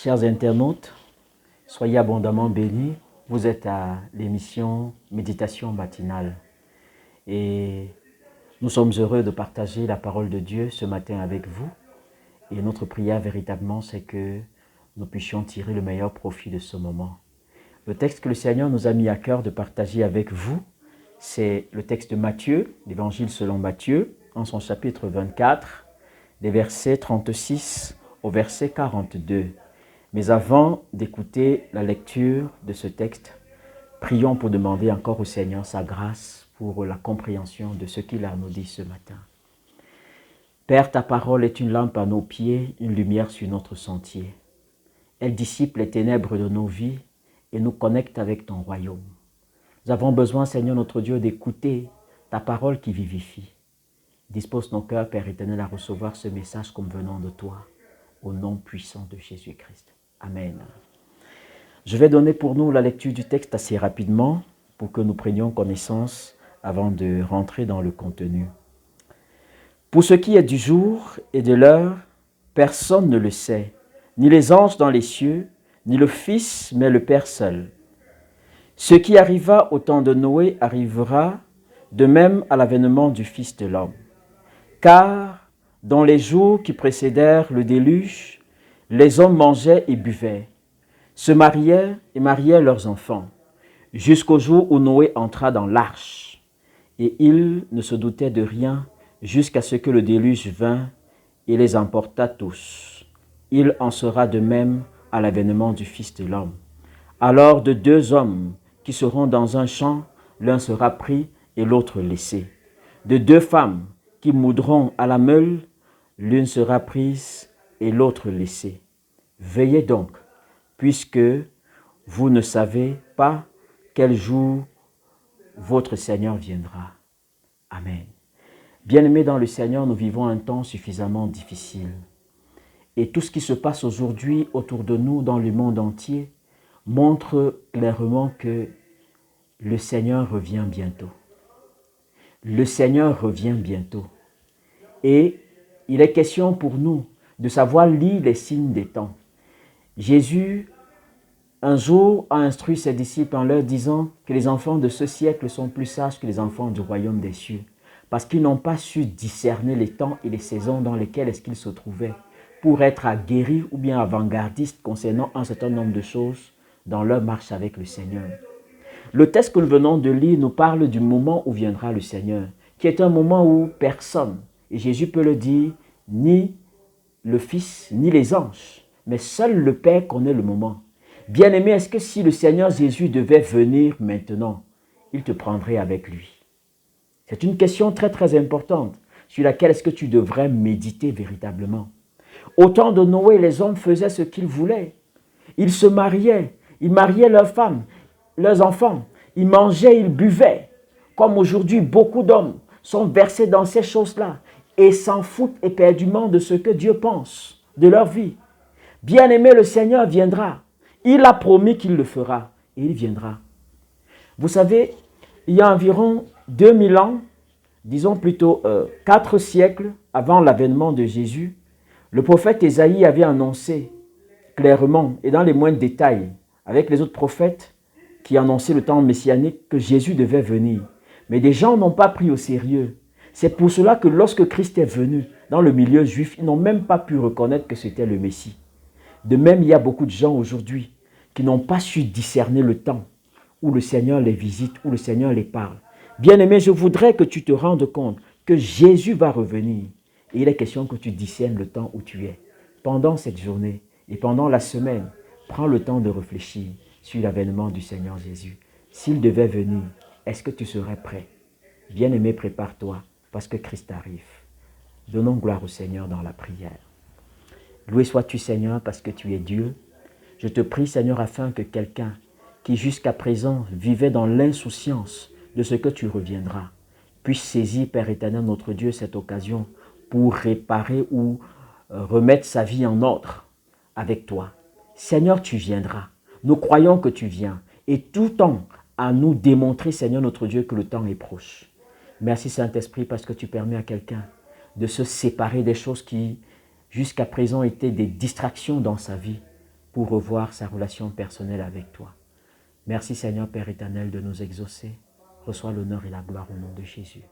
Chers internautes, soyez abondamment bénis. Vous êtes à l'émission Méditation matinale. Et nous sommes heureux de partager la parole de Dieu ce matin avec vous. Et notre prière véritablement, c'est que nous puissions tirer le meilleur profit de ce moment. Le texte que le Seigneur nous a mis à cœur de partager avec vous, c'est le texte de Matthieu, l'Évangile selon Matthieu, en son chapitre 24, des versets 36 au verset 42. Mais avant d'écouter la lecture de ce texte, prions pour demander encore au Seigneur sa grâce pour la compréhension de ce qu'il a nous dit ce matin. Père, ta parole est une lampe à nos pieds, une lumière sur notre sentier. Elle dissipe les ténèbres de nos vies et nous connecte avec ton royaume. Nous avons besoin, Seigneur notre Dieu, d'écouter ta parole qui vivifie. Dispose nos cœurs, Père éternel, à recevoir ce message comme venant de toi, au nom puissant de Jésus-Christ. Amen. Je vais donner pour nous la lecture du texte assez rapidement pour que nous prenions connaissance avant de rentrer dans le contenu. Pour ce qui est du jour et de l'heure, personne ne le sait, ni les anges dans les cieux, ni le Fils, mais le Père seul. Ce qui arriva au temps de Noé arrivera de même à l'avènement du Fils de l'homme. Car dans les jours qui précédèrent le déluge, les hommes mangeaient et buvaient, se mariaient et mariaient leurs enfants, jusqu'au jour où Noé entra dans l'arche. Et ils ne se doutaient de rien jusqu'à ce que le déluge vint et les emporta tous. Il en sera de même à l'avènement du Fils de l'homme. Alors de deux hommes qui seront dans un champ, l'un sera pris et l'autre laissé. De deux femmes qui moudront à la meule, l'une sera prise et l'autre laissée. Veillez donc, puisque vous ne savez pas quel jour votre Seigneur viendra. Amen. Bien-aimés dans le Seigneur, nous vivons un temps suffisamment difficile. Et tout ce qui se passe aujourd'hui autour de nous dans le monde entier montre clairement que le Seigneur revient bientôt. Le Seigneur revient bientôt. Et il est question pour nous de savoir lire les signes des temps. Jésus, un jour, a instruit ses disciples en leur disant que les enfants de ce siècle sont plus sages que les enfants du royaume des cieux, parce qu'ils n'ont pas su discerner les temps et les saisons dans lesquelles est-ce qu'ils se trouvaient pour être aguerris ou bien avant-gardistes concernant un certain nombre de choses dans leur marche avec le Seigneur. Le texte que nous venons de lire nous parle du moment où viendra le Seigneur, qui est un moment où personne, et Jésus peut le dire, ni le Fils, ni les anges, mais seul le Père connaît le moment. Bien-aimé, est-ce que si le Seigneur Jésus devait venir maintenant, il te prendrait avec lui? C'est une question très très importante sur laquelle est-ce que tu devrais méditer véritablement. Au temps de Noé, les hommes faisaient ce qu'ils voulaient. Ils se mariaient, ils mariaient leurs femmes, leurs enfants, ils mangeaient, ils buvaient. Comme aujourd'hui, beaucoup d'hommes sont versés dans ces choses-là et s'en foutent éperdument de ce que Dieu pense de leur vie. Bien-aimé, le Seigneur viendra. Il a promis qu'il le fera et il viendra. Vous savez, il y a environ 2000 ans, disons plutôt 4 siècles avant l'avènement de Jésus, le prophète Ésaïe avait annoncé clairement et dans les moindres détails, avec les autres prophètes qui annonçaient le temps messianique, que Jésus devait venir. Mais des gens n'ont pas pris au sérieux. C'est pour cela que lorsque Christ est venu dans le milieu juif, ils n'ont même pas pu reconnaître que c'était le Messie. De même, il y a beaucoup de gens aujourd'hui qui n'ont pas su discerner le temps où le Seigneur les visite, où le Seigneur les parle. Bien-aimé, je voudrais que tu te rendes compte que Jésus va revenir. Et il est question que tu discernes le temps où tu es. Pendant cette journée et pendant la semaine, prends le temps de réfléchir sur l'avènement du Seigneur Jésus. S'il devait venir, est-ce que tu serais prêt? Bien-aimé, prépare-toi parce que Christ arrive. Donnons gloire au Seigneur dans la prière. Loué sois-tu, Seigneur, parce que tu es Dieu. Je te prie, Seigneur, afin que quelqu'un qui jusqu'à présent vivait dans l'insouciance de ce que tu reviendras, puisse saisir, Père éternel, notre Dieu, cette occasion pour réparer ou remettre sa vie en ordre avec toi. Seigneur, tu viendras. Nous croyons que tu viens. Et tout temps à nous démontrer, Seigneur, notre Dieu, que le temps est proche. Merci, Saint-Esprit, parce que tu permets à quelqu'un de se séparer des choses qui jusqu'à présent étaient des distractions dans sa vie pour revoir sa relation personnelle avec toi. Merci Seigneur Père éternel de nous exaucer. Reçois l'honneur et la gloire au nom de Jésus.